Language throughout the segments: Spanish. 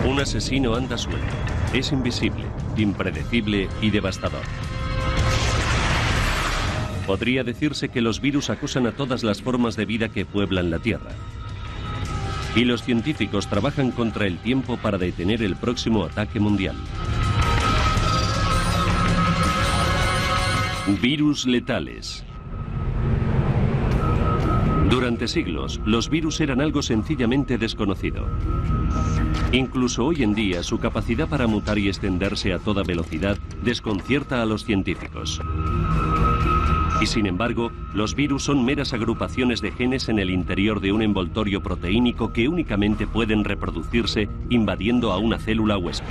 Un asesino anda suelto. Es invisible, impredecible y devastador. Podría decirse que los virus acosan a todas las formas de vida que pueblan la Tierra. Y los científicos trabajan contra el tiempo para detener el próximo ataque mundial. Virus letales. Durante siglos, los virus eran algo sencillamente desconocido. Incluso hoy en día, su capacidad para mutar y extenderse a toda velocidad desconcierta a los científicos. Y sin embargo, los virus son meras agrupaciones de genes en el interior de un envoltorio proteínico que únicamente pueden reproducirse invadiendo a una célula huésped.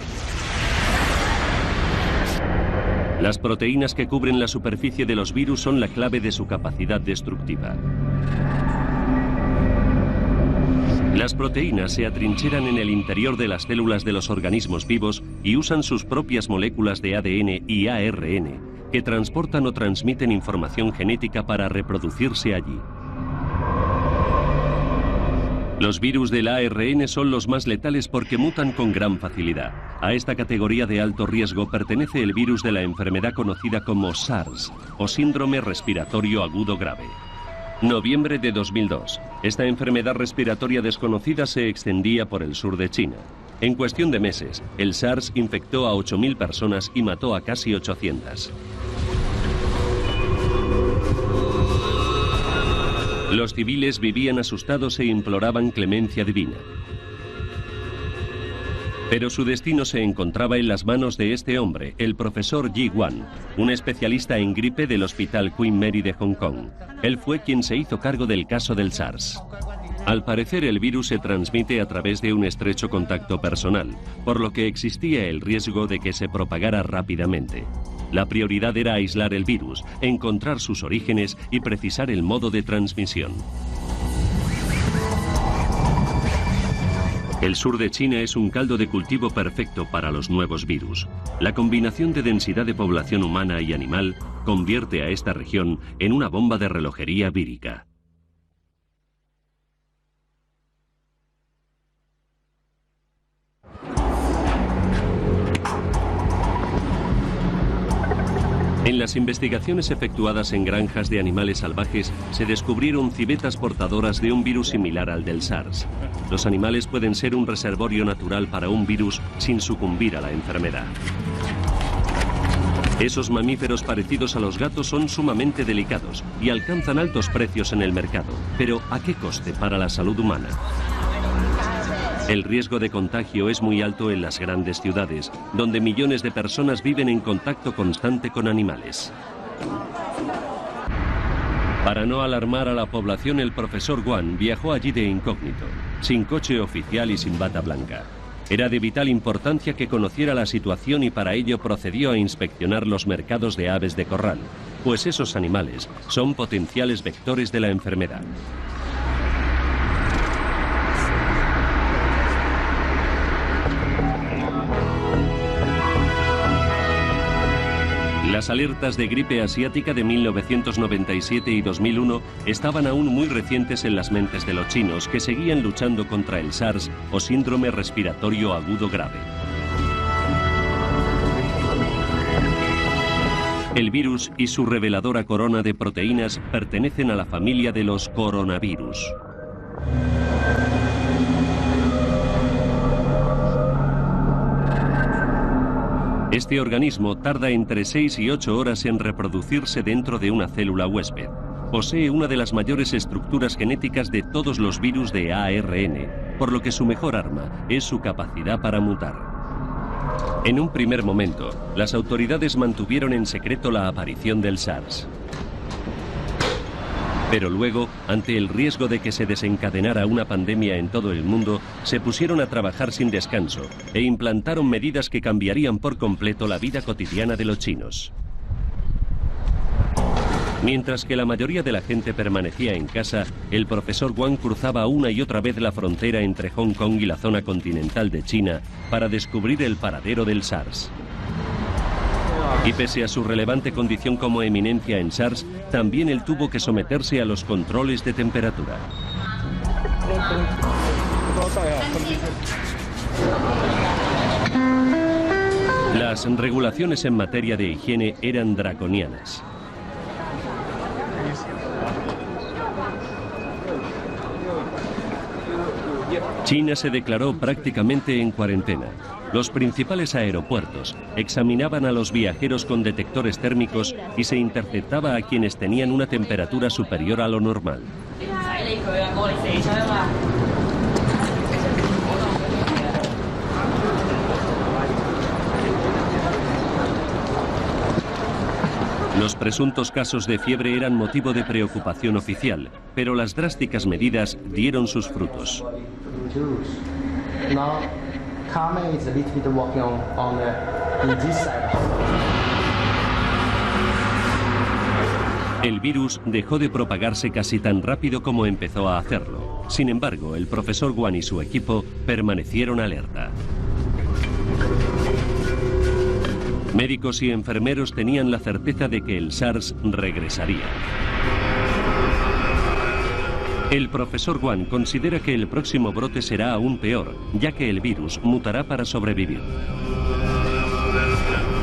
Las proteínas que cubren la superficie de los virus son la clave de su capacidad destructiva. Las proteínas se atrincheran en el interior de las células de los organismos vivos y usan sus propias moléculas de ADN y ARN, que transportan o transmiten información genética para reproducirse allí. Los virus del ARN son los más letales porque mutan con gran facilidad. A esta categoría de alto riesgo pertenece el virus de la enfermedad conocida como SARS, o síndrome respiratorio agudo grave. Noviembre de 2002. Esta enfermedad respiratoria desconocida se extendía por el sur de China. En cuestión de meses, el SARS infectó a 8.000 personas y mató a casi 800. Los civiles vivían asustados e imploraban clemencia divina. Pero su destino se encontraba en las manos de este hombre, el profesor Yi Wan, un especialista en gripe del Hospital Queen Mary de Hong Kong. Él fue quien se hizo cargo del caso del SARS. Al parecer, el virus se transmite a través de un estrecho contacto personal, por lo que existía el riesgo de que se propagara rápidamente. La prioridad era aislar el virus, encontrar sus orígenes y precisar el modo de transmisión. El sur de China es un caldo de cultivo perfecto para los nuevos virus. La combinación de densidad de población humana y animal convierte a esta región en una bomba de relojería vírica. En las investigaciones efectuadas en granjas de animales salvajes se descubrieron civetas portadoras de un virus similar al del SARS. Los animales pueden ser un reservorio natural para un virus sin sucumbir a la enfermedad. Esos mamíferos parecidos a los gatos son sumamente delicados y alcanzan altos precios en el mercado. Pero ¿a qué coste para la salud humana? El riesgo de contagio es muy alto en las grandes ciudades, donde millones de personas viven en contacto constante con animales. Para no alarmar a la población, el profesor Wan viajó allí de incógnito, sin coche oficial y sin bata blanca. Era de vital importancia que conociera la situación y para ello procedió a inspeccionar los mercados de aves de corral, pues esos animales son potenciales vectores de la enfermedad. Las alertas de gripe asiática de 1997 y 2001 estaban aún muy recientes en las mentes de los chinos, que seguían luchando contra el SARS o síndrome respiratorio agudo grave. El virus y su reveladora corona de proteínas pertenecen a la familia de los coronavirus. Este organismo tarda entre 6 y 8 horas en reproducirse dentro de una célula huésped. Posee una de las mayores estructuras genéticas de todos los virus de ARN, por lo que su mejor arma es su capacidad para mutar. En un primer momento, las autoridades mantuvieron en secreto la aparición del SARS. Pero luego, ante el riesgo de que se desencadenara una pandemia en todo el mundo, se pusieron a trabajar sin descanso e implantaron medidas que cambiarían por completo la vida cotidiana de los chinos. Mientras que la mayoría de la gente permanecía en casa, el profesor Wang cruzaba una y otra vez la frontera entre Hong Kong y la zona continental de China para descubrir el paradero del SARS. Y pese a su relevante condición como eminencia en SARS, también él tuvo que someterse a los controles de temperatura. Las regulaciones en materia de higiene eran draconianas. China se declaró prácticamente en cuarentena. Los principales aeropuertos examinaban a los viajeros con detectores térmicos y se interceptaba a quienes tenían una temperatura superior a lo normal. Los presuntos casos de fiebre eran motivo de preocupación oficial, pero las drásticas medidas dieron sus frutos. El virus dejó de propagarse casi tan rápido como empezó a hacerlo. Sin embargo, el profesor Guan y su equipo permanecieron alerta. Médicos y enfermeros tenían la certeza de que el SARS regresaría. El profesor Guan considera que el próximo brote será aún peor, ya que el virus mutará para sobrevivir.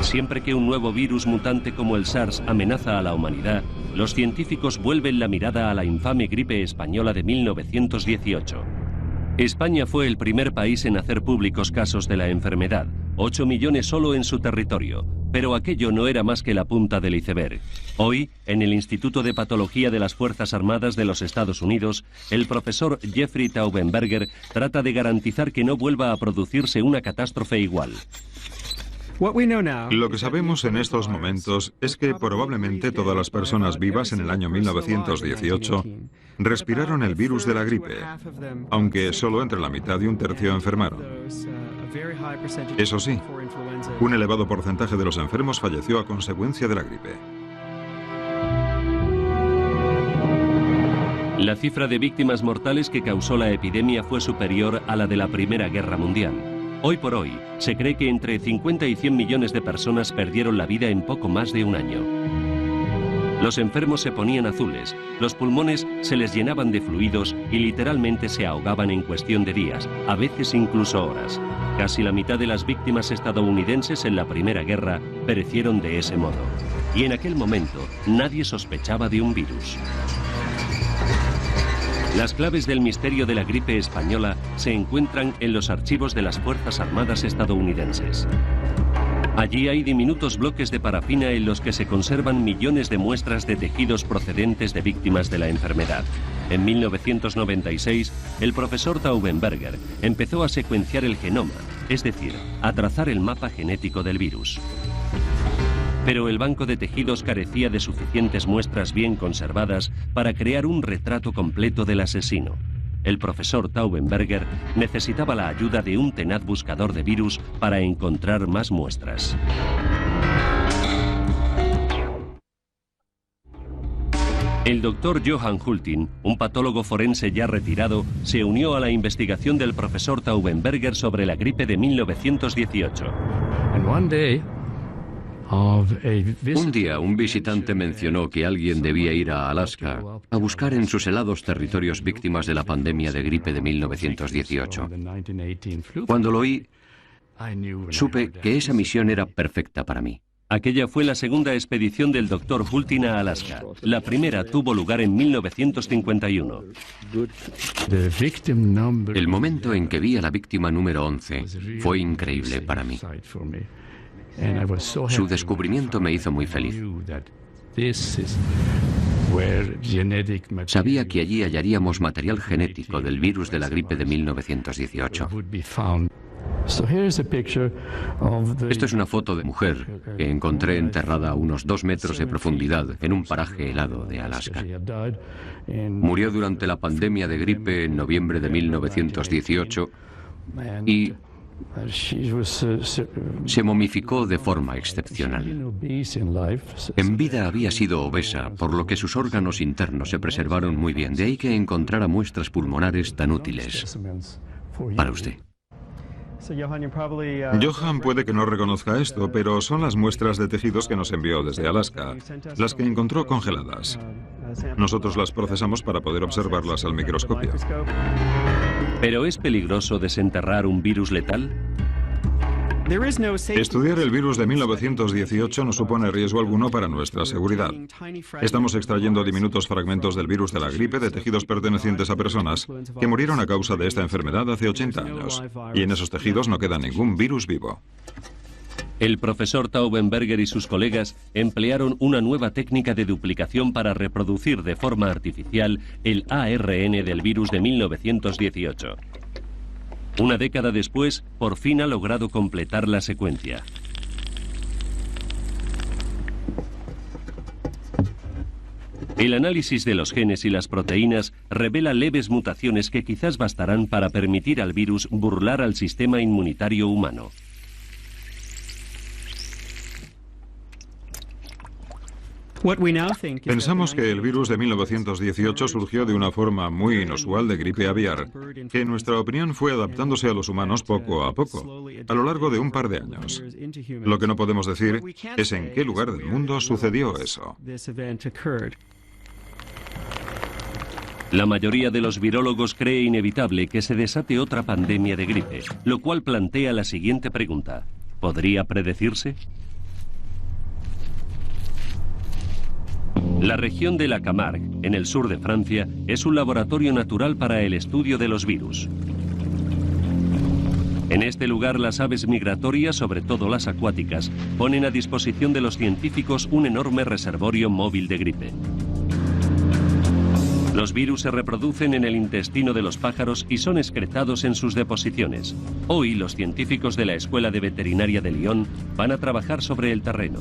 Siempre que un nuevo virus mutante como el SARS amenaza a la humanidad, los científicos vuelven la mirada a la infame gripe española de 1918. España fue el primer país en hacer públicos casos de la enfermedad, 8 millones solo en su territorio, pero aquello no era más que la punta del iceberg. Hoy, en el Instituto de Patología de las Fuerzas Armadas de los Estados Unidos, el profesor Jeffrey Taubenberger trata de garantizar que no vuelva a producirse una catástrofe igual. Lo que sabemos en estos momentos es que probablemente todas las personas vivas en el año 1918 respiraron el virus de la gripe, aunque solo entre la mitad y un tercio enfermaron. Eso sí, un elevado porcentaje de los enfermos falleció a consecuencia de la gripe. La cifra de víctimas mortales que causó la epidemia fue superior a la de la Primera Guerra Mundial. Hoy por hoy, se cree que entre 50 y 100 millones de personas perdieron la vida en poco más de un año. Los enfermos se ponían azules, los pulmones se les llenaban de fluidos y literalmente se ahogaban en cuestión de días, a veces incluso horas. Casi la mitad de las víctimas estadounidenses en la Primera Guerra perecieron de ese modo. Y en aquel momento, nadie sospechaba de un virus. Las claves del misterio de la gripe española se encuentran en los archivos de las Fuerzas Armadas estadounidenses. Allí hay diminutos bloques de parafina en los que se conservan millones de muestras de tejidos procedentes de víctimas de la enfermedad. En 1996, el profesor Taubenberger empezó a secuenciar el genoma, es decir, a trazar el mapa genético del virus. Pero el banco de tejidos carecía de suficientes muestras bien conservadas para crear un retrato completo del asesino. El profesor Taubenberger necesitaba la ayuda de un tenaz buscador de virus para encontrar más muestras. El doctor Johann Hultin, un patólogo forense ya retirado, se unió a la investigación del profesor Taubenberger sobre la gripe de 1918. Un día, un visitante mencionó que alguien debía ir a Alaska a buscar en sus helados territorios víctimas de la pandemia de gripe de 1918. Cuando lo oí, supe que esa misión era perfecta para mí. Aquella fue la segunda expedición del Dr. Hultin a Alaska. La primera tuvo lugar en 1951. El momento en que vi a la víctima número 11 fue increíble para mí. Su descubrimiento me hizo muy feliz. Sabía que allí hallaríamos material genético del virus de la gripe de 1918. Esto es una foto de mujer que encontré enterrada a unos 2 metros de profundidad en un paraje helado de Alaska. Murió durante la pandemia de gripe en noviembre de 1918 y se momificó de forma excepcional. En vida había sido obesa, por lo que sus órganos internos se preservaron muy bien. De ahí que encontrara muestras pulmonares tan útiles para usted. Johann puede que no reconozca esto, pero son las muestras de tejidos que nos envió desde Alaska, las que encontró congeladas. Nosotros las procesamos para poder observarlas al microscopio. ¿Pero es peligroso desenterrar un virus letal? Estudiar el virus de 1918 no supone riesgo alguno para nuestra seguridad. Estamos extrayendo diminutos fragmentos del virus de la gripe de tejidos pertenecientes a personas que murieron a causa de esta enfermedad hace 80 años. Y en esos tejidos no queda ningún virus vivo. El profesor Taubenberger y sus colegas emplearon una nueva técnica de duplicación para reproducir de forma artificial el ARN del virus de 1918. Una década después, por fin ha logrado completar la secuencia. El análisis de los genes y las proteínas revela leves mutaciones que quizás bastarán para permitir al virus burlar al sistema inmunitario humano. Pensamos que el virus de 1918 surgió de una forma muy inusual de gripe aviar, que en nuestra opinión fue adaptándose a los humanos poco a poco, a lo largo de un par de años. Lo que no podemos decir es en qué lugar del mundo sucedió eso. La mayoría de los virólogos cree inevitable que se desate otra pandemia de gripe, lo cual plantea la siguiente pregunta: ¿podría predecirse? La región de la Camargue, en el sur de Francia, es un laboratorio natural para el estudio de los virus. En este lugar, las aves migratorias, sobre todo las acuáticas, ponen a disposición de los científicos un enorme reservorio móvil de gripe. Los virus se reproducen en el intestino de los pájaros y son excretados en sus deposiciones. Hoy, los científicos de la Escuela de Veterinaria de Lyon van a trabajar sobre el terreno.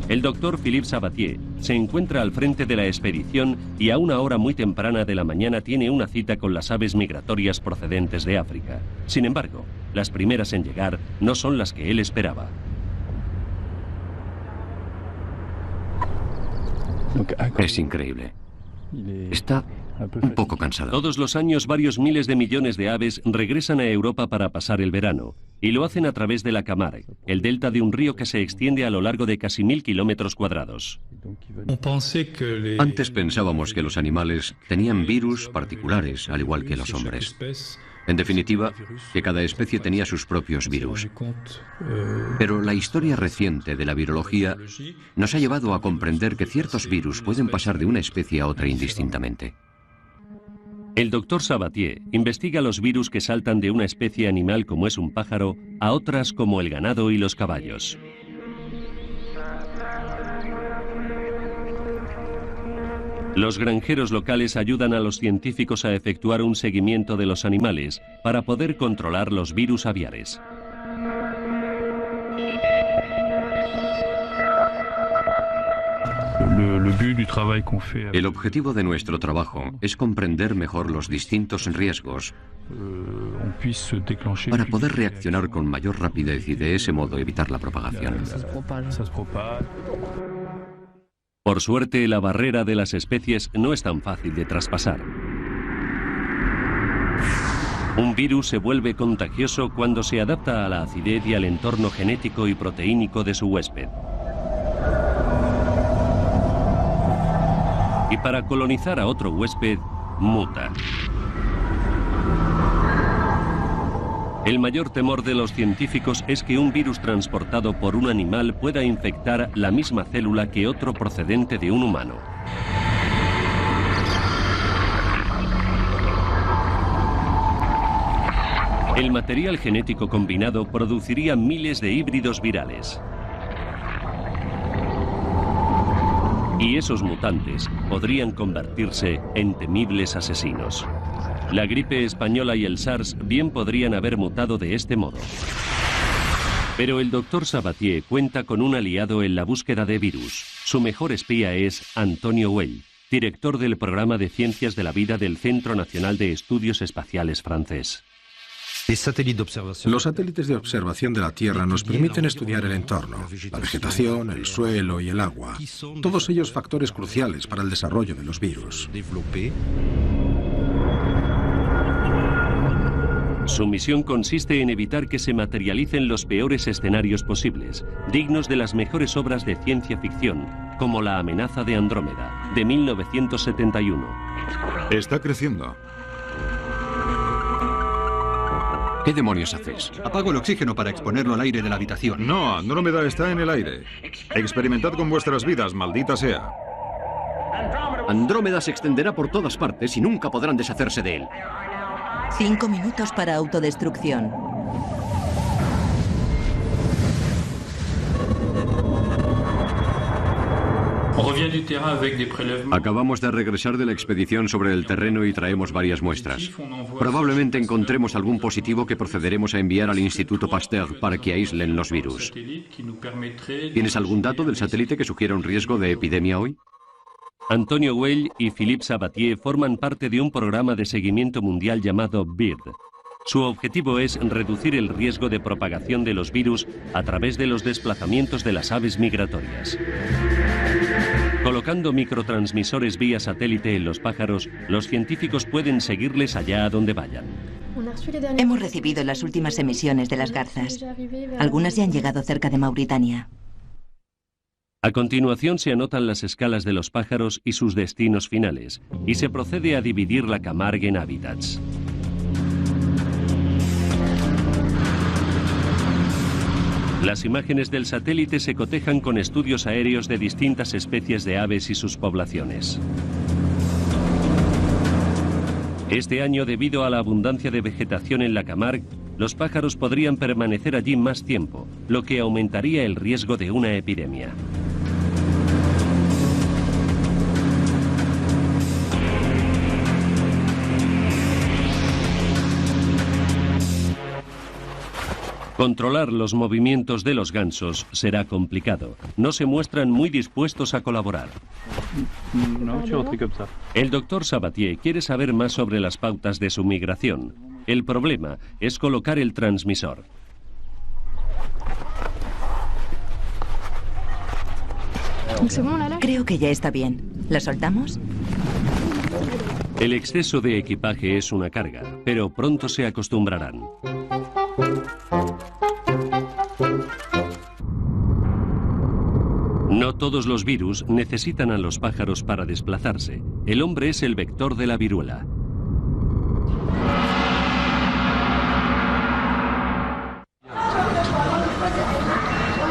El doctor Philippe Sabatier se encuentra al frente de la expedición y a una hora muy temprana de la mañana tiene una cita con las aves migratorias procedentes de África. Sin embargo, las primeras en llegar no son las que él esperaba. Es increíble. Está un poco cansado. Todos los años varios miles de millones de aves regresan a Europa para pasar el verano, y lo hacen a través de la Camargue, el delta de un río que se extiende a lo largo de casi 1000 kilómetros cuadrados. Antes pensábamos que los animales tenían virus particulares, al igual que los hombres. En definitiva, que cada especie tenía sus propios virus. Pero la historia reciente de la virología nos ha llevado a comprender que ciertos virus pueden pasar de una especie a otra indistintamente. El doctor Sabatier investiga los virus que saltan de una especie animal como es un pájaro a otras como el ganado y los caballos. Los granjeros locales ayudan a los científicos a efectuar un seguimiento de los animales para poder controlar los virus aviares. El objetivo de nuestro trabajo es comprender mejor los distintos riesgos para poder reaccionar con mayor rapidez y de ese modo evitar la propagación. Por suerte, la barrera de las especies no es tan fácil de traspasar. Un virus se vuelve contagioso cuando se adapta a la acidez y al entorno genético y proteínico de su huésped. Y para colonizar a otro huésped, muta. El mayor temor de los científicos es que un virus transportado por un animal pueda infectar la misma célula que otro procedente de un humano. El material genético combinado produciría miles de híbridos virales. Y esos mutantes podrían convertirse en temibles asesinos. La gripe española y el SARS bien podrían haber mutado de este modo. Pero el doctor Sabatier cuenta con un aliado en la búsqueda de virus. Su mejor espía es Antonio Weil, director del programa de Ciencias de la Vida del Centro Nacional de Estudios Espaciales francés. Los satélites de observación de la Tierra nos permiten estudiar el entorno, la vegetación, el suelo y el agua, todos ellos factores cruciales para el desarrollo de los virus. Su misión consiste en evitar que se materialicen los peores escenarios posibles, dignos de las mejores obras de ciencia ficción, como La amenaza de Andrómeda, de 1971. Está creciendo. ¿Qué demonios haces? Apago el oxígeno para exponerlo al aire de la habitación. No, Andrómeda está en el aire. Experimentad con vuestras vidas, maldita sea. Andrómeda se extenderá por todas partes y nunca podrán deshacerse de él. 5 minutos para autodestrucción. Acabamos de regresar de la expedición sobre el terreno y traemos varias muestras. Probablemente encontremos algún positivo que procederemos a enviar al Instituto Pasteur para que aíslen los virus. ¿Tienes algún dato del satélite que sugiera un riesgo de epidemia hoy? Antonio Güell y Philippe Sabatier forman parte de un programa de seguimiento mundial llamado BIRD. Su objetivo es reducir el riesgo de propagación de los virus a través de los desplazamientos de las aves migratorias. Colocando microtransmisores vía satélite en los pájaros, los científicos pueden seguirles allá a donde vayan. Hemos recibido las últimas emisiones de las garzas. Algunas ya han llegado cerca de Mauritania. A continuación se anotan las escalas de los pájaros y sus destinos finales, y se procede a dividir la Camargue en hábitats. Las imágenes del satélite se cotejan con estudios aéreos de distintas especies de aves y sus poblaciones. Este año, debido a la abundancia de vegetación en la Camargue, los pájaros podrían permanecer allí más tiempo, lo que aumentaría el riesgo de una epidemia. Controlar los movimientos de los gansos será complicado. No se muestran muy dispuestos a colaborar. El doctor Sabatier quiere saber más sobre las pautas de su migración. El problema es colocar el transmisor. Creo que ya está bien. ¿La soltamos? El exceso de equipaje es una carga, pero pronto se acostumbrarán. No todos los virus necesitan a los pájaros para desplazarse. El hombre es el vector de la viruela.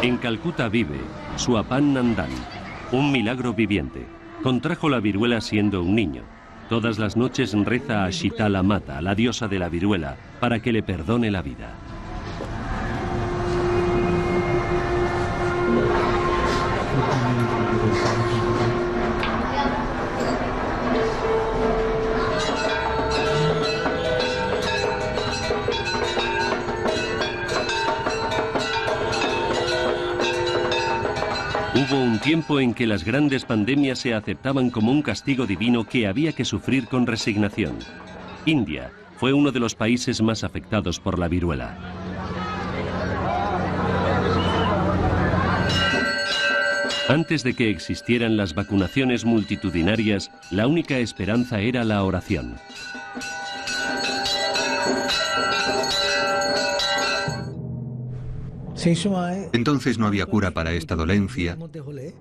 En Calcuta vive Suapan Nandan, un milagro viviente. Contrajo la viruela siendo un niño. Todas las noches reza a Shitala Mata, la diosa de la viruela, para que le perdone la vida. Hubo un tiempo en que las grandes pandemias se aceptaban como un castigo divino que había que sufrir con resignación. India fue uno de los países más afectados por la viruela. Antes de que existieran las vacunaciones multitudinarias, la única esperanza era la oración. Entonces no había cura para esta dolencia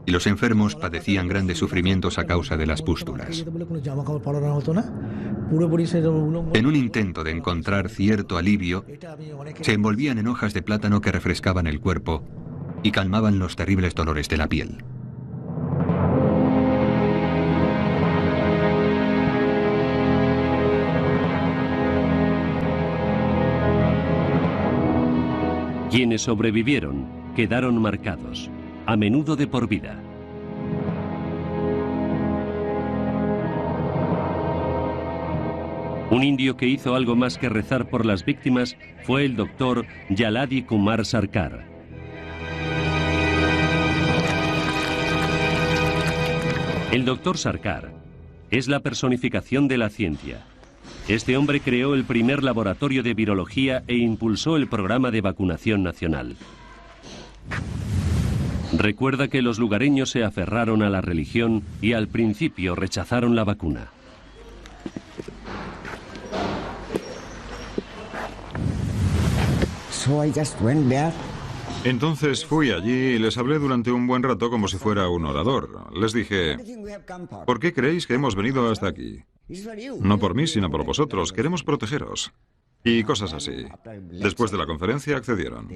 y los enfermos padecían grandes sufrimientos a causa de las pústulas. En un intento de encontrar cierto alivio, se envolvían en hojas de plátano que refrescaban el cuerpo y calmaban los terribles dolores de la piel. Quienes sobrevivieron quedaron marcados, a menudo de por vida. Un indio que hizo algo más que rezar por las víctimas fue el doctor Yaladi Kumar Sarkar. El doctor Sarkar es la personificación de la ciencia. Este hombre creó el primer laboratorio de virología e impulsó el programa de vacunación nacional. Recuerda que los lugareños se aferraron a la religión y al principio rechazaron la vacuna. Entonces fui allí y les hablé durante un buen rato como si fuera un orador. Les dije, ¿por qué creéis que hemos venido hasta aquí? No por mí, sino por vosotros. Queremos protegeros. Y cosas así. Después de la conferencia accedieron.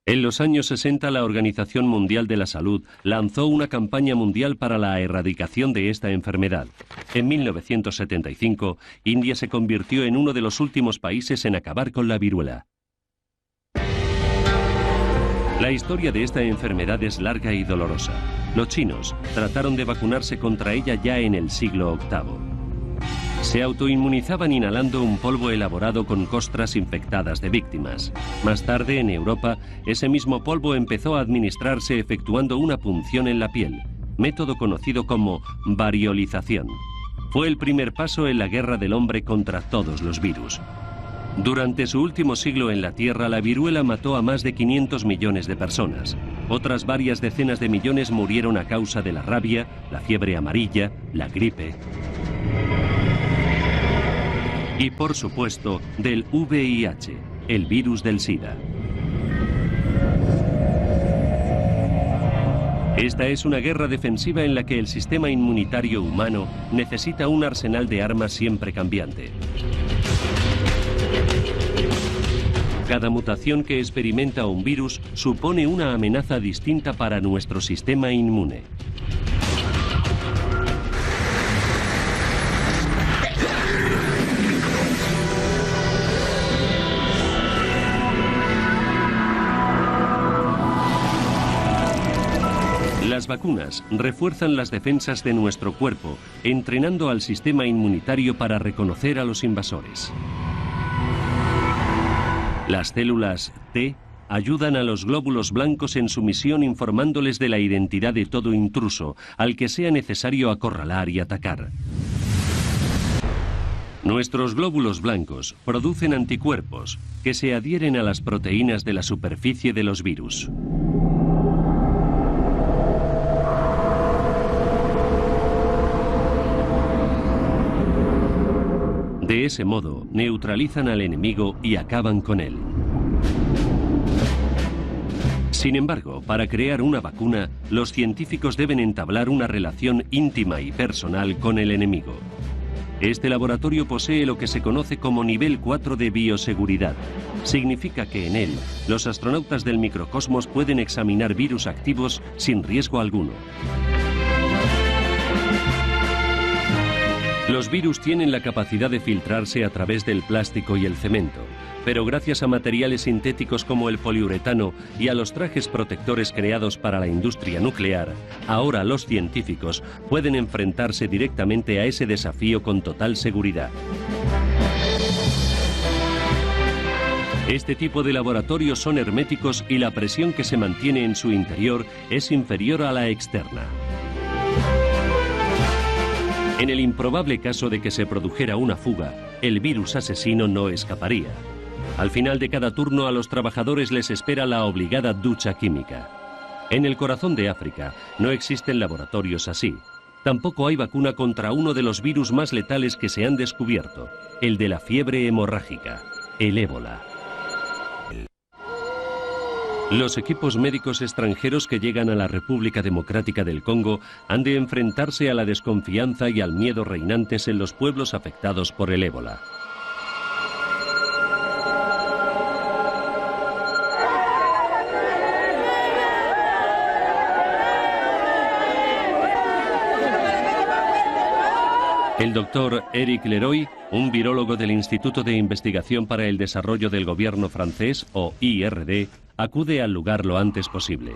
En los años 60, la Organización Mundial de la Salud lanzó una campaña mundial para la erradicación de esta enfermedad. En 1975, India se convirtió en uno de los últimos países en acabar con la viruela. La historia de esta enfermedad es larga y dolorosa. Los chinos trataron de vacunarse contra ella ya en el siglo VIII. Se autoinmunizaban inhalando un polvo elaborado con costras infectadas de víctimas. Más tarde, en Europa, ese mismo polvo empezó a administrarse efectuando una punción en la piel, método conocido como variolización. Fue el primer paso en la guerra del hombre contra todos los virus. Durante su último siglo en la Tierra, la viruela mató a más de 500 millones de personas. Otras varias decenas de millones murieron a causa de la rabia, la fiebre amarilla, la gripe y, por supuesto, del VIH, el virus del SIDA. Esta es una guerra defensiva en la que el sistema inmunitario humano necesita un arsenal de armas siempre cambiante. Cada mutación que experimenta un virus supone una amenaza distinta para nuestro sistema inmune. Las vacunas refuerzan las defensas de nuestro cuerpo, entrenando al sistema inmunitario para reconocer a los invasores. Las células T ayudan a los glóbulos blancos en su misión informándoles de la identidad de todo intruso al que sea necesario acorralar y atacar. Nuestros glóbulos blancos producen anticuerpos que se adhieren a las proteínas de la superficie de los virus. De ese modo, neutralizan al enemigo y acaban con él. Sin embargo, para crear una vacuna, los científicos deben entablar una relación íntima y personal con el enemigo. Este laboratorio posee lo que se conoce como nivel 4 de bioseguridad. Significa que en él, los astronautas del microcosmos pueden examinar virus activos sin riesgo alguno. Los virus tienen la capacidad de filtrarse a través del plástico y el cemento, pero gracias a materiales sintéticos como el poliuretano y a los trajes protectores creados para la industria nuclear, ahora los científicos pueden enfrentarse directamente a ese desafío con total seguridad. Este tipo de laboratorios son herméticos y la presión que se mantiene en su interior es inferior a la externa. En el improbable caso de que se produjera una fuga, el virus asesino no escaparía. Al final de cada turno a los trabajadores les espera la obligada ducha química. En el corazón de África no existen laboratorios así. Tampoco hay vacuna contra uno de los virus más letales que se han descubierto, el de la fiebre hemorrágica, el ébola. Los equipos médicos extranjeros que llegan a la República Democrática del Congo han de enfrentarse a la desconfianza y al miedo reinantes en los pueblos afectados por el ébola. El doctor Eric Leroy, un virólogo del Instituto de Investigación para el Desarrollo del Gobierno francés, o IRD, acude al lugar lo antes posible.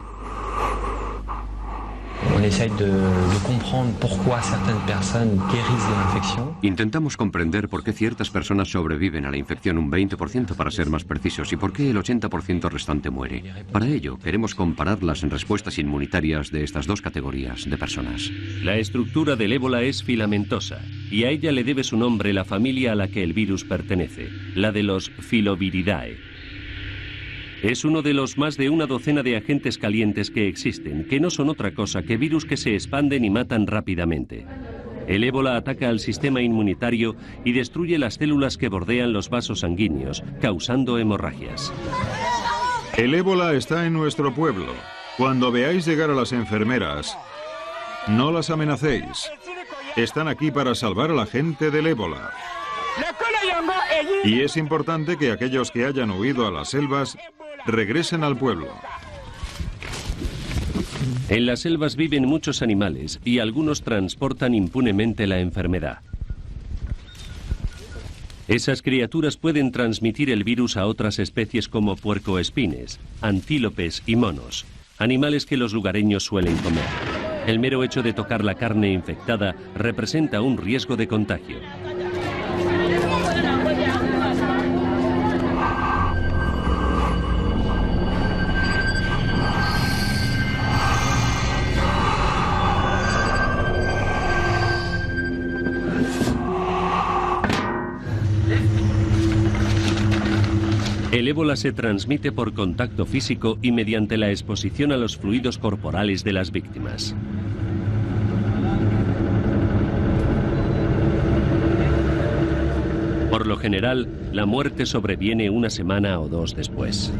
Intentamos comprender por qué ciertas personas sobreviven a la infección un 20% para ser más precisos y por qué el 80% restante muere. Para ello, queremos comparar las respuestas inmunitarias de estas dos categorías de personas. La estructura del ébola es filamentosa y a ella le debe su nombre la familia a la que el virus pertenece, la de los Filoviridae. Es uno de los más de una docena de agentes calientes que existen, que no son otra cosa que virus que se expanden y matan rápidamente. El ébola ataca al sistema inmunitario y destruye las células que bordean los vasos sanguíneos, causando hemorragias. El ébola está en nuestro pueblo. Cuando veáis llegar a las enfermeras, no las amenacéis. Están aquí para salvar a la gente del ébola. Y es importante que aquellos que hayan huido a las selvas regresen al pueblo. En las selvas viven muchos animales y algunos transportan impunemente la enfermedad. Esas criaturas pueden transmitir el virus a otras especies como puercoespines, antílopes y monos, animales que los lugareños suelen comer. El mero hecho de tocar la carne infectada representa un riesgo de contagio. El ébola se transmite por contacto físico y mediante la exposición a los fluidos corporales de las víctimas. Por lo general, la muerte sobreviene una semana o dos después.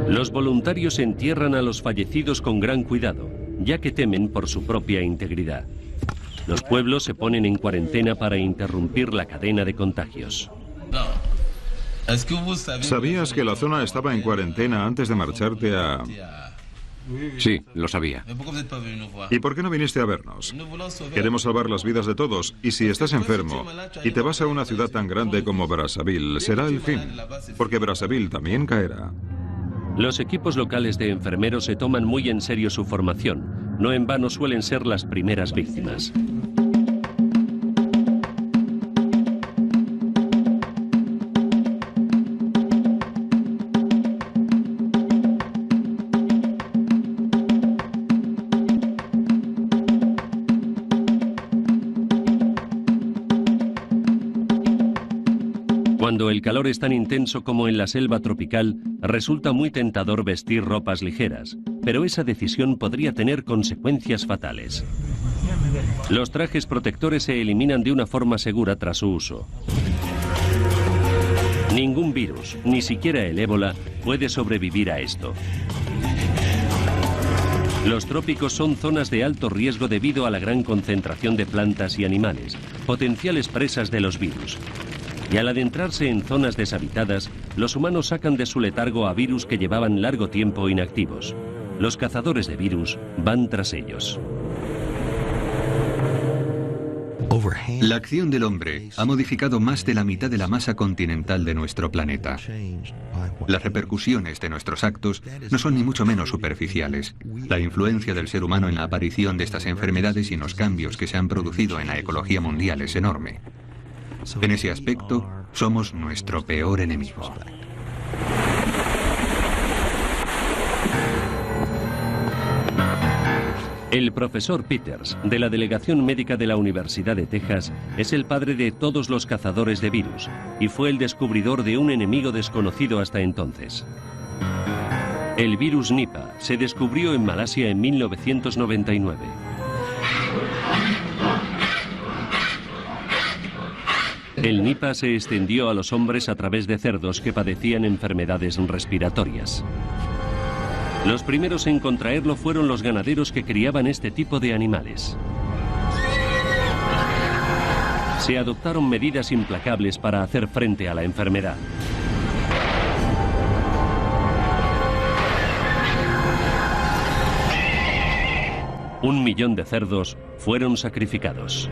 Los voluntarios entierran a los fallecidos con gran cuidado, ya que temen por su propia integridad. Los pueblos se ponen en cuarentena para interrumpir la cadena de contagios. ¿Sabías que la zona estaba en cuarentena antes de marcharte a...? Sí, lo sabía. ¿Y por qué no viniste a vernos? Queremos salvar las vidas de todos, y si estás enfermo y te vas a una ciudad tan grande como Brazzaville, será el fin, porque Brazzaville también caerá. Los equipos locales de enfermeros se toman muy en serio su formación. No en vano suelen ser las primeras víctimas. Cuando el calor es tan intenso como en la selva tropical, resulta muy tentador vestir ropas ligeras, pero esa decisión podría tener consecuencias fatales. Los trajes protectores se eliminan de una forma segura tras su uso. Ningún virus, ni siquiera el ébola, puede sobrevivir a esto. Los trópicos son zonas de alto riesgo debido a la gran concentración de plantas y animales, potenciales presas de los virus. Y al adentrarse en zonas deshabitadas, los humanos sacan de su letargo a virus que llevaban largo tiempo inactivos. Los cazadores de virus van tras ellos. La acción del hombre ha modificado más de la mitad de la masa continental de nuestro planeta. Las repercusiones de nuestros actos no son ni mucho menos superficiales. La influencia del ser humano en la aparición de estas enfermedades y en los cambios que se han producido en la ecología mundial es enorme. En ese aspecto, somos nuestro peor enemigo. El profesor Peters, de la Delegación Médica de la Universidad de Texas, es el padre de todos los cazadores de virus y fue el descubridor de un enemigo desconocido hasta entonces. El virus Nipah se descubrió en Malasia en 1999. El Nipah se extendió a los hombres a través de cerdos que padecían enfermedades respiratorias. Los primeros en contraerlo fueron los ganaderos que criaban este tipo de animales. Se adoptaron medidas implacables para hacer frente a la enfermedad. Un millón de cerdos fueron sacrificados.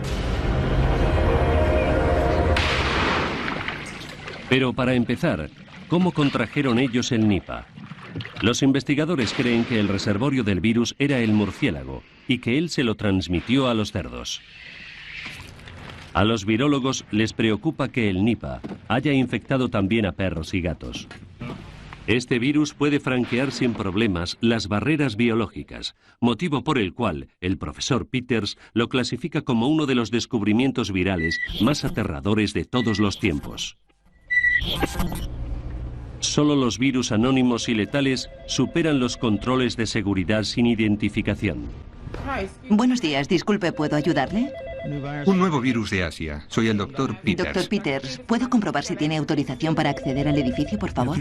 Pero para empezar, ¿cómo contrajeron ellos el Nipah? Los investigadores creen que el reservorio del virus era el murciélago y que él se lo transmitió a los cerdos. A los virólogos les preocupa que el Nipah haya infectado también a perros y gatos. Este virus puede franquear sin problemas las barreras biológicas, motivo por el cual el profesor Peters lo clasifica como uno de los descubrimientos virales más aterradores de todos los tiempos. Solo los virus anónimos y letales superan los controles de seguridad sin identificación. Buenos días, disculpe, ¿puedo ayudarle? Un nuevo virus de Asia. Soy el Dr. Peters. Dr. Peters, ¿puedo comprobar si tiene autorización para acceder al edificio, por favor?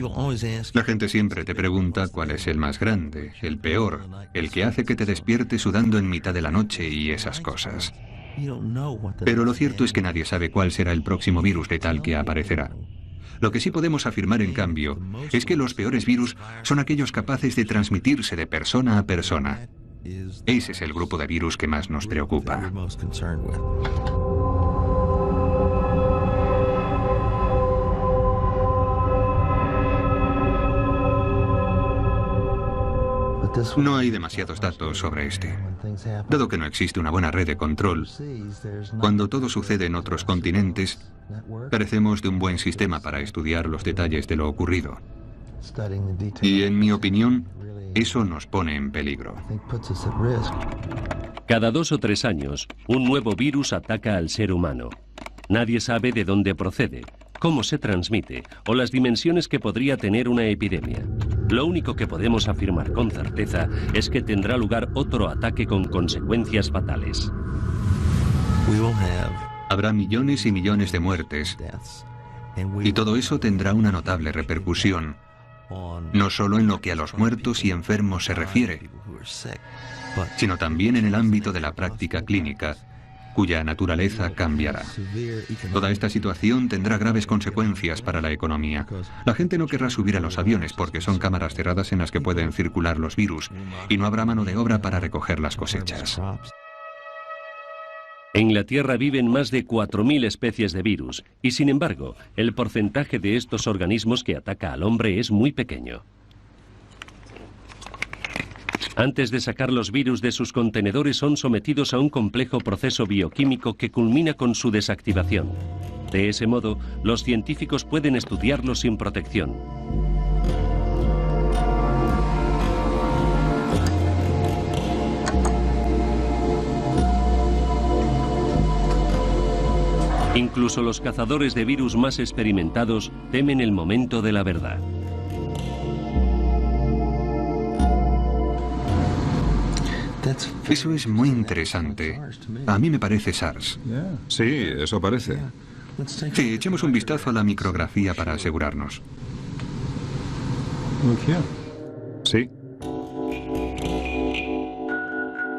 La gente siempre te pregunta cuál es el más grande, el peor, el que hace que te despiertes sudando en mitad de la noche y esas cosas. Pero lo cierto es que nadie sabe cuál será el próximo virus letal que aparecerá. Lo que sí podemos afirmar, en cambio, es que los peores virus son aquellos capaces de transmitirse de persona a persona. Ese es el grupo de virus que más nos preocupa. No hay demasiados datos sobre este. Dado que no existe una buena red de control, cuando todo sucede en otros continentes, carecemos de un buen sistema para estudiar los detalles de lo ocurrido. Y en mi opinión, eso nos pone en peligro. Cada 2 o 3 años, un nuevo virus ataca al ser humano. Nadie sabe de dónde procede, cómo se transmite o las dimensiones que podría tener una epidemia. Lo único que podemos afirmar con certeza es que tendrá lugar otro ataque con consecuencias fatales. Habrá millones y millones de muertes, y todo eso tendrá una notable repercusión, no solo en lo que a los muertos y enfermos se refiere, sino también en el ámbito de la práctica clínica, cuya naturaleza cambiará. Toda esta situación tendrá graves consecuencias para la economía. La gente no querrá subir a los aviones porque son cámaras cerradas en las que pueden circular los virus, y no habrá mano de obra para recoger las cosechas. En la Tierra viven más de 4.000 especies de virus, y sin embargo, el porcentaje de estos organismos que ataca al hombre es muy pequeño. Antes de sacar los virus de sus contenedores, son sometidos a un complejo proceso bioquímico que culmina con su desactivación. De ese modo, los científicos pueden estudiarlos sin protección. Incluso los cazadores de virus más experimentados temen el momento de la verdad. Eso es muy interesante. A mí me parece SARS. Sí, eso parece. Sí, echemos un vistazo a la micrografía para asegurarnos. Sí.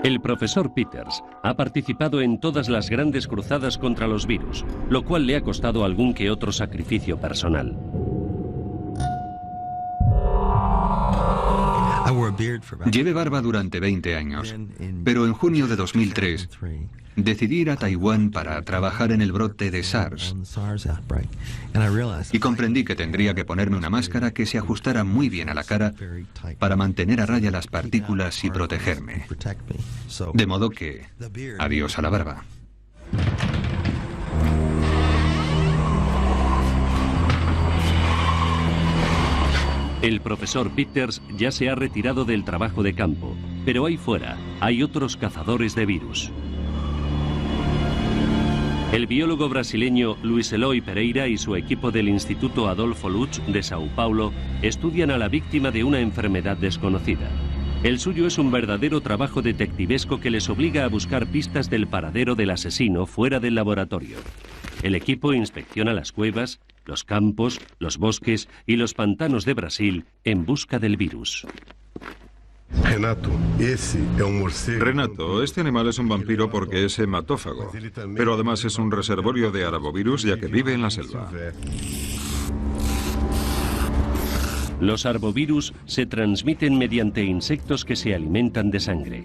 El profesor Peters ha participado en todas las grandes cruzadas contra los virus, lo cual le ha costado algún que otro sacrificio personal. Llevé barba durante 20 años, pero en junio de 2003 decidí ir a Taiwán para trabajar en el brote de SARS. Y comprendí que tendría que ponerme una máscara que se ajustara muy bien a la cara para mantener a raya las partículas y protegerme. De modo que, adiós a la barba. El profesor Peters ya se ha retirado del trabajo de campo, pero ahí fuera hay otros cazadores de virus. El biólogo brasileño Luis Eloy Pereira y su equipo del Instituto Adolfo Lutz de Sao Paulo estudian a la víctima de una enfermedad desconocida. El suyo es un verdadero trabajo detectivesco que les obliga a buscar pistas del paradero del asesino fuera del laboratorio. El equipo inspecciona las cuevas, los campos, los bosques y los pantanos de Brasil en busca del virus. Renato, este animal es un vampiro porque es hematófago, pero además es un reservorio de arbovirus ya que vive en la selva. Los arbovirus se transmiten mediante insectos que se alimentan de sangre.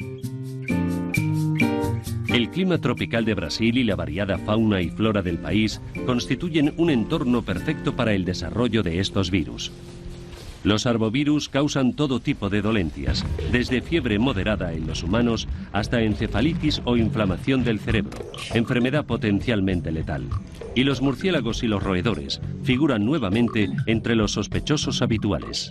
El clima tropical de Brasil y la variada fauna y flora del país constituyen un entorno perfecto para el desarrollo de estos virus. Los arbovirus causan todo tipo de dolencias, desde fiebre moderada en los humanos hasta encefalitis o inflamación del cerebro, enfermedad potencialmente letal. Y los murciélagos y los roedores figuran nuevamente entre los sospechosos habituales.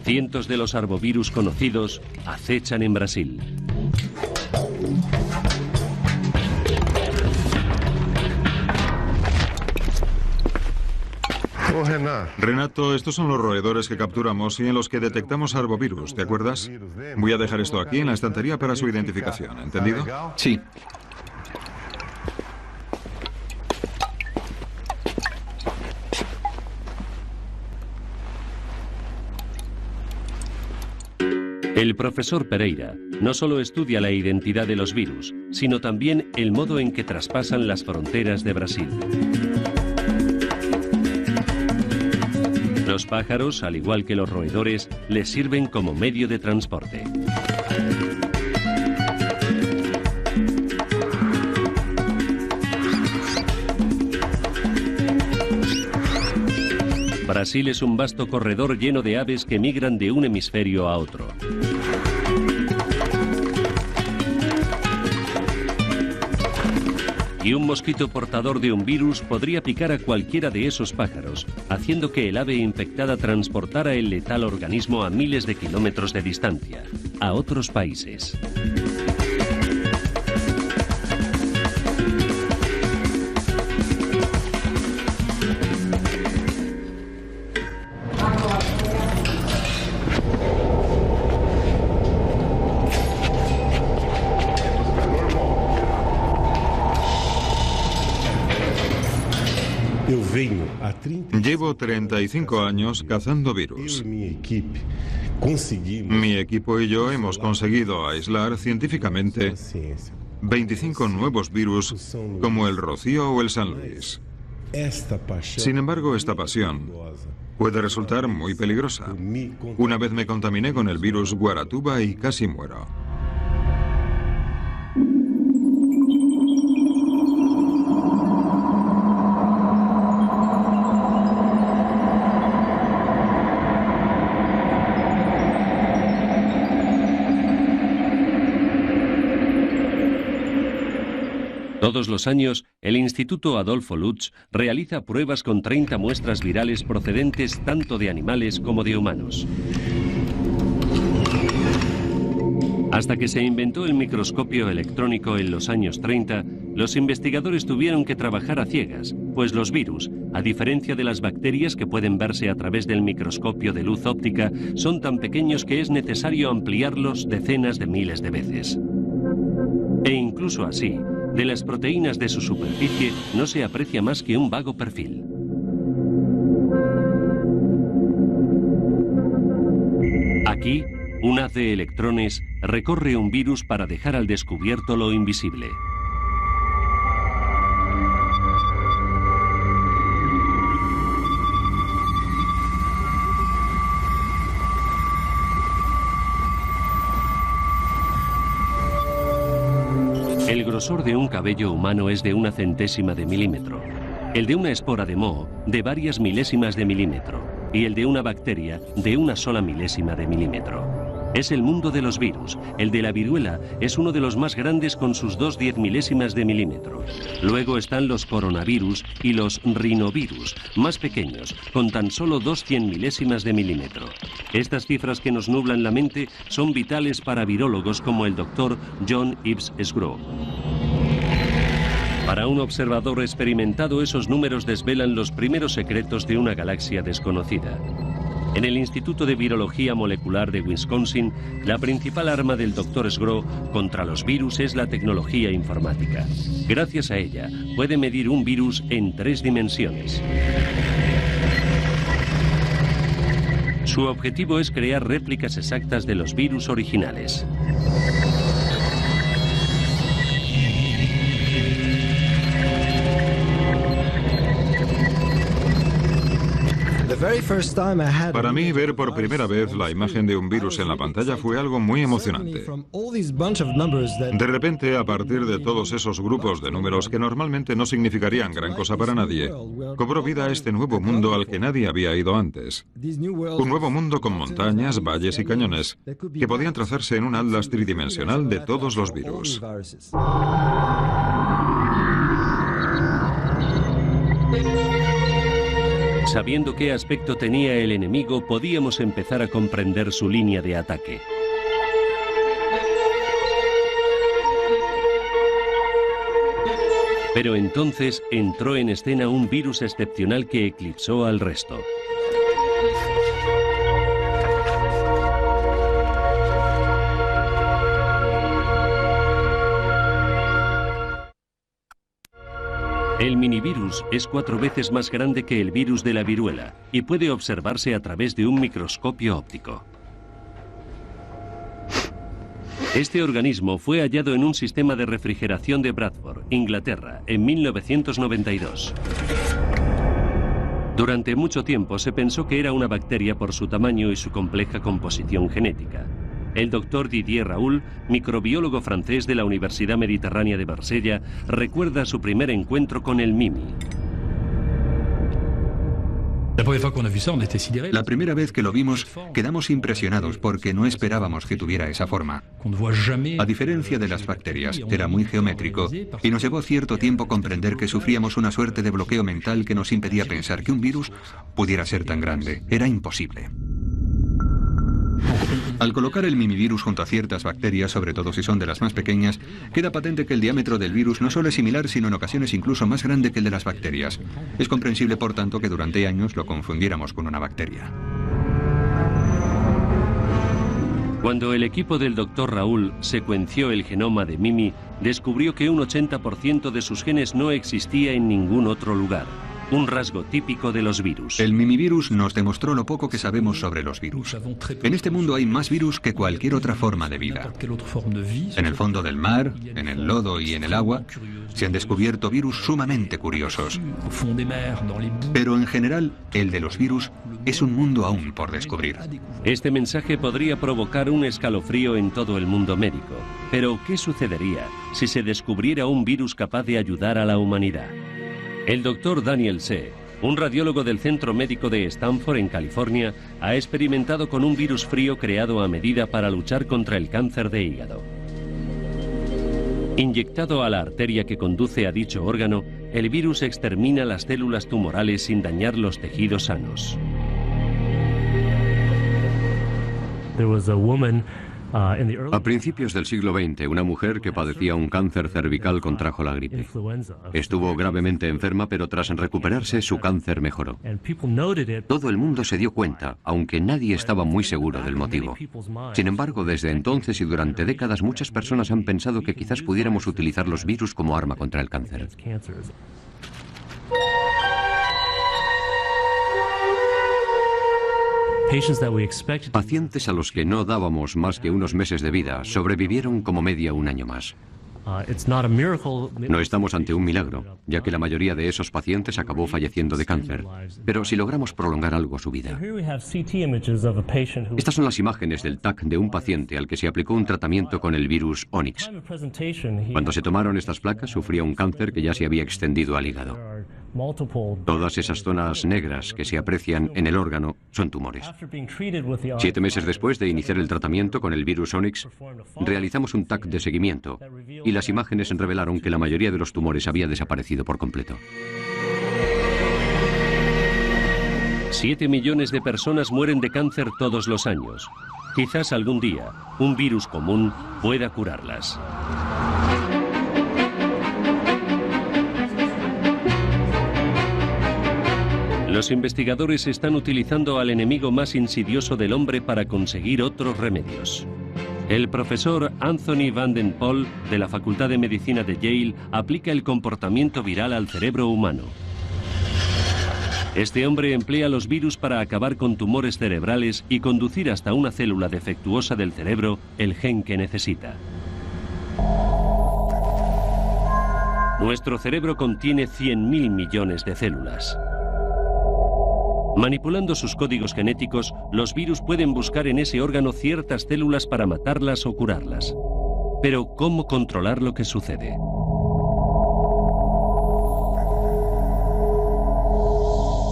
Cientos de los arbovirus conocidos acechan en Brasil. Renato, estos son los roedores que capturamos y en los que detectamos arbovirus, ¿te acuerdas? Voy a dejar esto aquí en la estantería para su identificación, ¿entendido? Sí. El profesor Pereira no solo estudia la identidad de los virus, sino también el modo en que traspasan las fronteras de Brasil. Los pájaros, al igual que los roedores, les sirven como medio de transporte. Brasil es un vasto corredor lleno de aves que migran de un hemisferio a otro. Y un mosquito portador de un virus podría picar a cualquiera de esos pájaros, haciendo que el ave infectada transportara el letal organismo a miles de kilómetros de distancia, a otros países. Llevo 35 años cazando virus. Mi equipo y yo hemos conseguido aislar científicamente 25 nuevos virus como el Rocío o el San Luis. Sin embargo, esta pasión puede resultar muy peligrosa. Una vez me contaminé con el virus Guaratuba y casi muero. Todos los años, el Instituto Adolfo Lutz realiza pruebas con 30 muestras virales procedentes tanto de animales como de humanos. Hasta que se inventó el microscopio electrónico en los años 30, los investigadores tuvieron que trabajar a ciegas, pues los virus, a diferencia de las bacterias que pueden verse a través del microscopio de luz óptica, son tan pequeños que es necesario ampliarlos decenas de miles de veces. E incluso así, de las proteínas de su superficie no se aprecia más que un vago perfil. Aquí, un haz de electrones recorre un virus para dejar al descubierto lo invisible. El grosor de un cabello humano es de 1/100ª de milímetro, el de una espora de moho de varias milésimas de milímetro y el de una bacteria de 1 sola milésima de milímetro. Es el mundo de los virus. El de la viruela es uno de los más grandes con sus 2 10 de milímetro. Luego están los coronavirus y los rinovirus, más pequeños, con tan solo 2 100 de milímetro. Estas cifras que nos nublan la mente son vitales para virólogos como el doctor John Ives Sgro. Para un observador experimentado, esos números desvelan los primeros secretos de una galaxia desconocida. En el Instituto de Virología Molecular de Wisconsin, la principal arma del Dr. Sgro contra los virus es la tecnología informática. Gracias a ella, puede medir un virus en 3 dimensiones. Su objetivo es crear réplicas exactas de los virus originales. Para mí, ver por primera vez la imagen de un virus en la pantalla fue algo muy emocionante. De repente, a partir de todos esos grupos de números que normalmente no significarían gran cosa para nadie, cobró vida este nuevo mundo al que nadie había ido antes. Un nuevo mundo con montañas, valles y cañones que podían trazarse en un atlas tridimensional de todos los virus. Sabiendo qué aspecto tenía el enemigo, podíamos empezar a comprender su línea de ataque. Pero entonces entró en escena un virus excepcional que eclipsó al resto. El minivirus es 4 veces más grande que el virus de la viruela y puede observarse a través de un microscopio óptico. Este organismo fue hallado en un sistema de refrigeración de Bradford, Inglaterra, en 1992. Durante mucho tiempo se pensó que era una bacteria por su tamaño y su compleja composición genética. El doctor Didier Raoult, microbiólogo francés de la Universidad Mediterránea de Marsella, recuerda su primer encuentro con el Mimi. La primera vez que lo vimos, quedamos impresionados porque no esperábamos que tuviera esa forma. A diferencia de las bacterias, era muy geométrico y nos llevó cierto tiempo comprender que sufríamos una suerte de bloqueo mental que nos impedía pensar que un virus pudiera ser tan grande. Era imposible. Al colocar el mimivirus junto a ciertas bacterias, sobre todo si son de las más pequeñas, queda patente que el diámetro del virus no solo es similar, sino en ocasiones incluso más grande que el de las bacterias. Es comprensible, por tanto, que durante años lo confundiéramos con una bacteria. Cuando el equipo del Dr. Raoult secuenció el genoma de Mimi, descubrió que un 80% de sus genes no existía en ningún otro lugar. Un rasgo típico de los virus. El mimivirus nos demostró lo poco que sabemos sobre los virus. En este mundo hay más virus que cualquier otra forma de vida. En el fondo del mar, en el lodo y en el agua, se han descubierto virus sumamente curiosos. Pero en general, el de los virus es un mundo aún por descubrir. Este mensaje podría provocar un escalofrío en todo el mundo médico. Pero, ¿qué sucedería si se descubriera un virus capaz de ayudar a la humanidad? El doctor Daniel See, un radiólogo del Centro Médico de Stanford en California, ha experimentado con un virus frío creado a medida para luchar contra el cáncer de hígado. Inyectado a la arteria que conduce a dicho órgano, el virus extermina las células tumorales sin dañar los tejidos sanos. A principios del siglo XX, una mujer que padecía un cáncer cervical contrajo la gripe. Estuvo gravemente enferma, pero tras recuperarse, su cáncer mejoró. Todo el mundo se dio cuenta, aunque nadie estaba muy seguro del motivo. Sin embargo, desde entonces y durante décadas, muchas personas han pensado que quizás pudiéramos utilizar los virus como arma contra el cáncer. Pacientes a los que no dábamos más que unos meses de vida sobrevivieron como media un año más. No estamos ante un milagro, ya que la mayoría de esos pacientes acabó falleciendo de cáncer. Pero si logramos prolongar algo su vida. Estas son las imágenes del TAC de un paciente al que se aplicó un tratamiento con el virus Onyx. Cuando se tomaron estas placas, sufría un cáncer que ya se había extendido al hígado. Todas esas zonas negras que se aprecian en el órgano son tumores. 7 meses después de iniciar el tratamiento con el virus Onyx, realizamos un TAC de seguimiento y las imágenes revelaron que la mayoría de los tumores había desaparecido por completo. 7 millones de personas mueren de cáncer todos los años. Quizás algún día un virus común pueda curarlas. Los investigadores están utilizando al enemigo más insidioso del hombre para conseguir otros remedios. El profesor Anthony Van Den Pol, de la Facultad de Medicina de Yale, aplica el comportamiento viral al cerebro humano. Este hombre emplea los virus para acabar con tumores cerebrales y conducir hasta una célula defectuosa del cerebro el gen que necesita. Nuestro cerebro contiene 100.000 millones de células. Manipulando sus códigos genéticos, los virus pueden buscar en ese órgano ciertas células para matarlas o curarlas. Pero, ¿cómo controlar lo que sucede?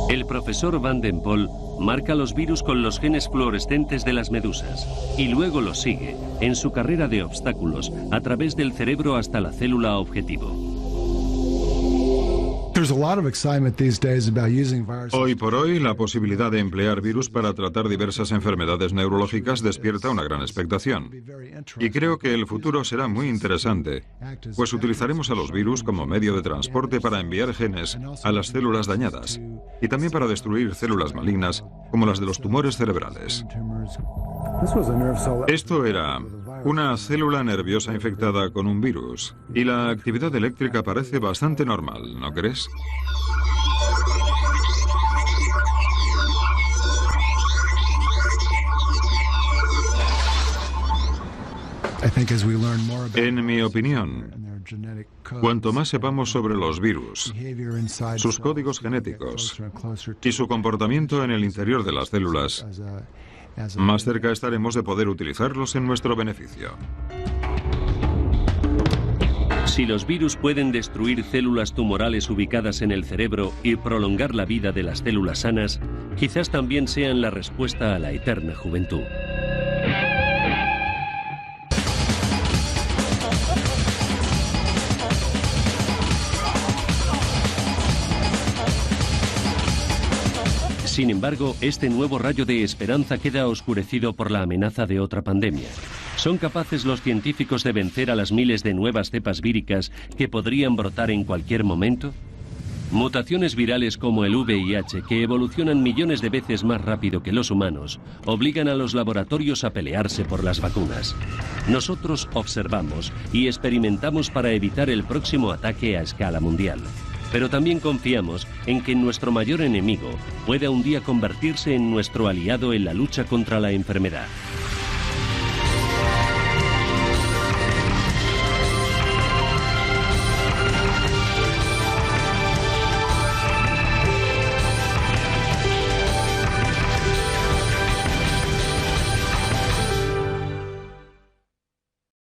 El profesor Van Den Pol marca los virus con los genes fluorescentes de las medusas y luego los sigue en su carrera de obstáculos a través del cerebro hasta la célula objetivo. Hoy por hoy, la posibilidad de emplear virus para tratar diversas enfermedades neurológicas despierta una gran expectación. Y creo que el futuro será muy interesante, pues utilizaremos a los virus como medio de transporte para enviar genes a las células dañadas y también para destruir células malignas como las de los tumores cerebrales. Esto era una célula nerviosa infectada con un virus, y la actividad eléctrica parece bastante normal, ¿no crees? En mi opinión, cuanto más sepamos sobre los virus, sus códigos genéticos y su comportamiento en el interior de las células, más cerca estaremos de poder utilizarlos en nuestro beneficio. Si los virus pueden destruir células tumorales ubicadas en el cerebro y prolongar la vida de las células sanas, quizás también sean la respuesta a la eterna juventud. Sin embargo, este nuevo rayo de esperanza queda oscurecido por la amenaza de otra pandemia. ¿Son capaces los científicos de vencer a las miles de nuevas cepas víricas que podrían brotar en cualquier momento? Mutaciones virales como el VIH, que evolucionan millones de veces más rápido que los humanos, obligan a los laboratorios a pelearse por las vacunas. Nosotros observamos y experimentamos para evitar el próximo ataque a escala mundial. Pero también confiamos en que nuestro mayor enemigo pueda un día convertirse en nuestro aliado en la lucha contra la enfermedad.